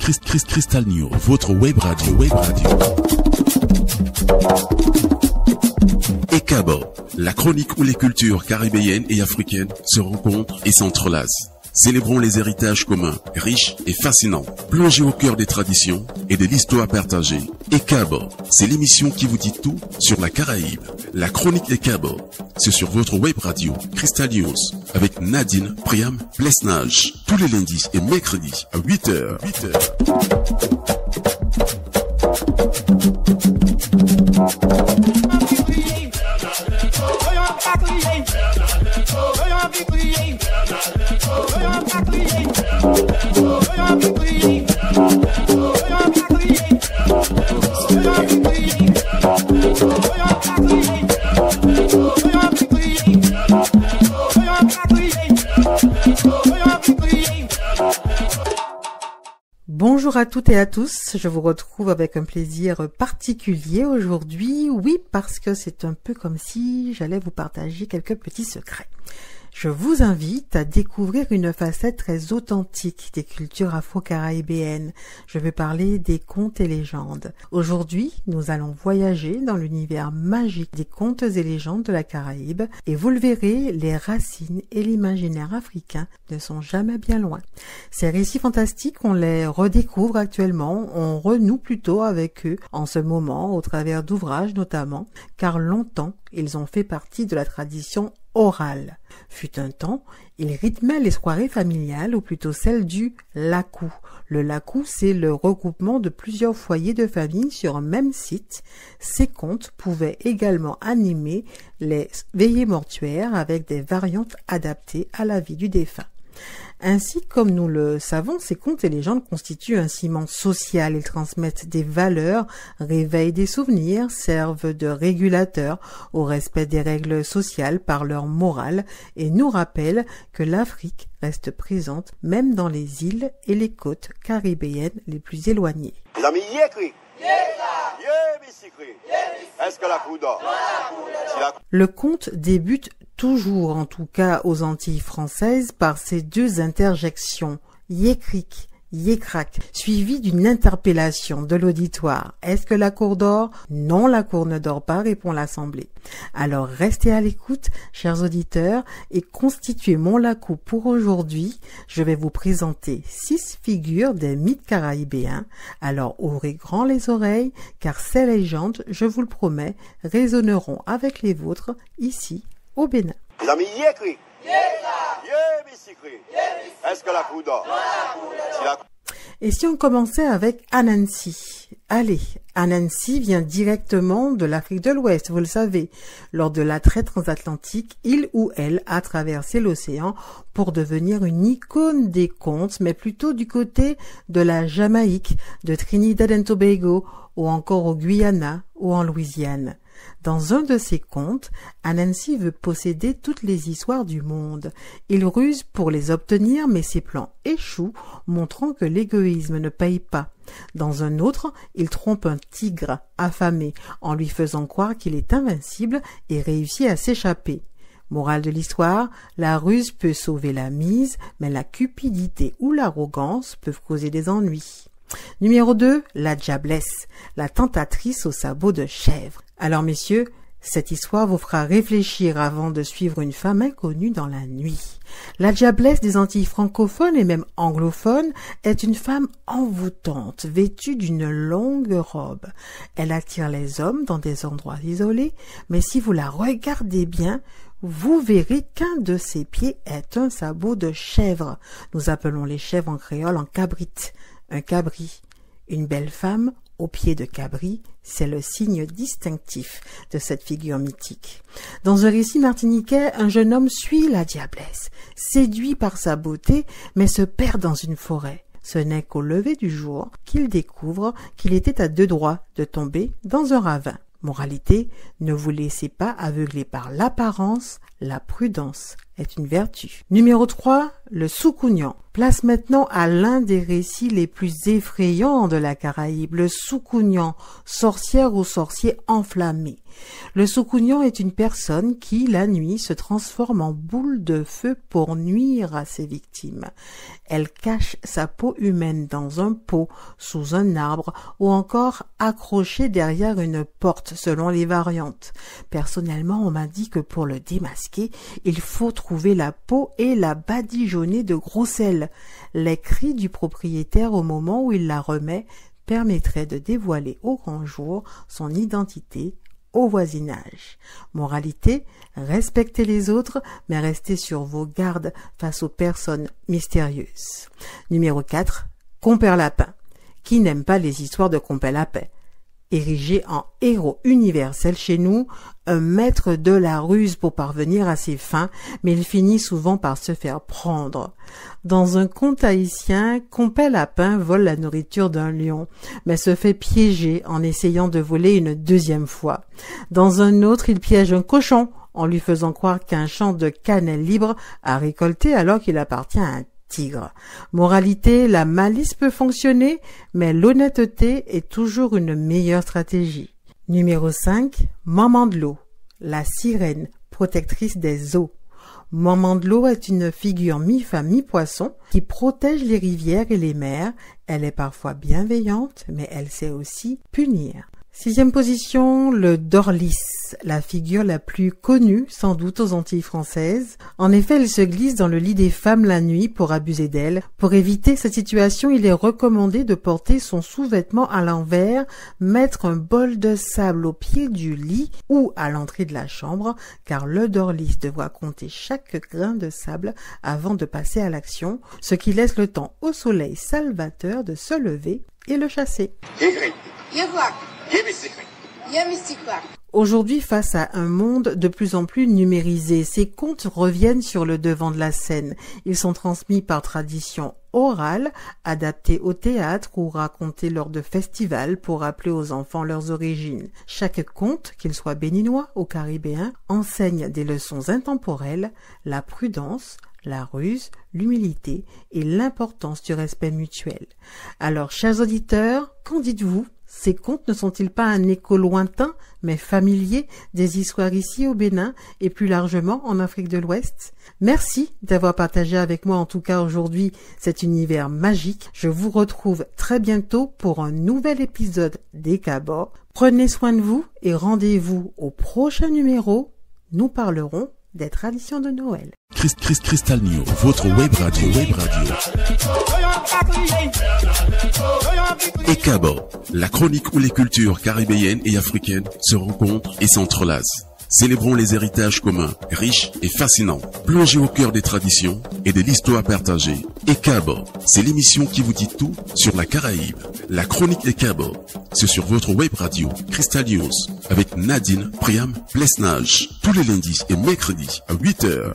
Crystal News, votre web radio. ECABO, la chronique où les cultures caribéennes et africaines se rencontrent et s'entrelacent. Célébrons les héritages communs, riches et fascinants. Plongez au cœur des traditions et de l'histoire partagée. ECABO, c'est l'émission qui vous dit tout sur la Caraïbe. La chronique ECABO, c'est sur votre web radio Crystal News avec Nadine Priam Plesnage. Tous les lundis et mercredis à 8h. Bonjour à toutes et à tous, je vous retrouve avec un plaisir particulier aujourd'hui, oui parce que c'est un peu comme si j'allais vous partager quelques petits secrets. Je vous invite à découvrir une facette très authentique des cultures afro-caribéennes. Je vais parler des contes et légendes. Aujourd'hui, nous allons voyager dans l'univers magique des contes et légendes de la Caraïbe et vous le verrez, les racines et l'imaginaire africain ne sont jamais bien loin. Ces récits fantastiques, on les redécouvre actuellement, on renoue plutôt avec eux en ce moment au travers d'ouvrages notamment, car longtemps ils ont fait partie de la tradition orale. Fut un temps, il rythmait les soirées familiales ou plutôt celles du lakou. Le lakou, c'est le regroupement de plusieurs foyers de famille sur un même site. Ces contes pouvaient également animer les veillées mortuaires avec des variantes adaptées à la vie du défunt. Ainsi, comme nous le savons, ces contes et légendes constituent un ciment social. Ils transmettent des valeurs, réveillent des souvenirs, servent de régulateurs au respect des règles sociales par leur morale et nous rappellent que l'Afrique reste présente même dans les îles et les côtes caribéennes les plus éloignées. Les amis, est-ce que la coudre? Le conte débute toujours, en tout cas aux Antilles françaises, par ces deux interjections, yécric, yécrac, suivies d'une interpellation de l'auditoire. Est-ce que la cour dort? Non, la cour ne dort pas, répond l'assemblée. Alors restez à l'écoute, chers auditeurs, et constituez mon lakou pour aujourd'hui. Je vais vous présenter 6 figures des mythes caraïbéens. Alors ouvrez grand les oreilles, car ces légendes, je vous le promets, résonneront avec les vôtres ici au Bénin. Les amis, est-ce que la coudre? Et si on commençait avec Anansi? Allez, Anansi vient directement de l'Afrique de l'Ouest, vous le savez. Lors de la traite transatlantique, il ou elle a traversé l'océan pour devenir une icône des contes, mais plutôt du côté de la Jamaïque, de Trinidad et Tobago, ou encore au Guyana ou en Louisiane. Dans un de ses contes, Anansi veut posséder toutes les histoires du monde. Il ruse pour les obtenir, mais ses plans échouent, montrant que l'égoïsme ne paye pas. Dans un autre, il trompe un tigre affamé en lui faisant croire qu'il est invincible et réussit à s'échapper. Morale de l'histoire, la ruse peut sauver la mise, mais la cupidité ou l'arrogance peuvent causer des ennuis. Numéro 2, la diablesse, la tentatrice aux sabots de chèvre. Alors messieurs, cette histoire vous fera réfléchir avant de suivre une femme inconnue dans la nuit. La diablesse des Antilles francophones et même anglophones est une femme envoûtante, vêtue d'une longue robe. Elle attire les hommes dans des endroits isolés, mais si vous la regardez bien, vous verrez qu'un de ses pieds est un sabot de chèvre. Nous appelons les chèvres en créole en cabrit, un cabri. Une belle femme au pied de cabri, c'est le signe distinctif de cette figure mythique. Dans un récit martiniquais, un jeune homme suit la diablesse, séduit par sa beauté, mais se perd dans une forêt. Ce n'est qu'au lever du jour qu'il découvre qu'il était à 2 doigts de tomber dans un ravin. Moralité, ne vous laissez pas aveugler par l'apparence, la prudence est une vertu. Numéro 3, le Soukounian. Place maintenant à l'un des récits les plus effrayants de la Caraïbe, le Soukounian, sorcière ou sorcier enflammé. Le Soukounian est une personne qui, la nuit, se transforme en boule de feu pour nuire à ses victimes. Elle cache sa peau humaine dans un pot, sous un arbre ou encore accrochée derrière une porte selon les variantes. Personnellement, on m'a dit que pour le démasquer, il faut trouver la peau et la badigeonner de gros sel. Les cris du propriétaire au moment où il la remet permettraient de dévoiler au grand jour son identité au voisinage. Moralité, respectez les autres, mais restez sur vos gardes face aux personnes mystérieuses. Numéro 4, Compère Lapin. Qui n'aime pas les histoires de Compère Lapin? Érigé en héros universel chez nous, un maître de la ruse pour parvenir à ses fins, mais il finit souvent par se faire prendre. Dans un conte haïtien, Compère Lapin vole la nourriture d'un lion, mais se fait piéger en essayant de voler une deuxième fois. Dans un autre, il piège un cochon en lui faisant croire qu'un champ de cannelle libre a récolté alors qu'il appartient à un tigre. Moralité, la malice peut fonctionner, mais l'honnêteté est toujours une meilleure stratégie. Numéro 5, Maman de l'eau, la sirène, protectrice des eaux. Maman de l'eau est une figure mi-femme, mi-poisson qui protège les rivières et les mers. Elle est parfois bienveillante, mais elle sait aussi punir. 6e position, le Dorlis, la figure la plus connue sans doute aux Antilles françaises. En effet, elle se glisse dans le lit des femmes la nuit pour abuser d'elles. Pour éviter cette situation, il est recommandé de porter son sous-vêtement à l'envers, mettre un bol de sable au pied du lit ou à l'entrée de la chambre, car le Dorlis devra compter chaque grain de sable avant de passer à l'action, ce qui laisse le temps au soleil salvateur de se lever et le chasser. Aujourd'hui, face à un monde de plus en plus numérisé, ces contes reviennent sur le devant de la scène. Ils sont transmis par tradition orale, adaptés au théâtre ou racontés lors de festivals pour rappeler aux enfants leurs origines. Chaque conte, qu'il soit béninois ou caribéen, enseigne des leçons intemporelles, la prudence, la ruse, l'humilité et l'importance du respect mutuel. Alors, chers auditeurs, qu'en dites-vous? Ces contes ne sont-ils pas un écho lointain, mais familier, des histoires ici au Bénin et plus largement en Afrique de l'Ouest? Merci d'avoir partagé avec moi en tout cas aujourd'hui cet univers magique. Je vous retrouve très bientôt pour un nouvel épisode d'Ekabo. Prenez soin de vous et rendez-vous au prochain numéro. Nous parlerons des traditions de Noël. Crystal News, votre web radio. Ekabo, la chronique où les cultures caribéennes et africaines se rencontrent et s'entrelacent. Célébrons les héritages communs, riches et fascinants. Plongez au cœur des traditions et de l'histoire partagée. Ekabo, c'est l'émission qui vous dit tout sur la Caraïbe. La chronique Ekabo, c'est sur votre web radio Crystal News avec Nadine Priam Plesnage. Tous les lundis et mercredis à 8h.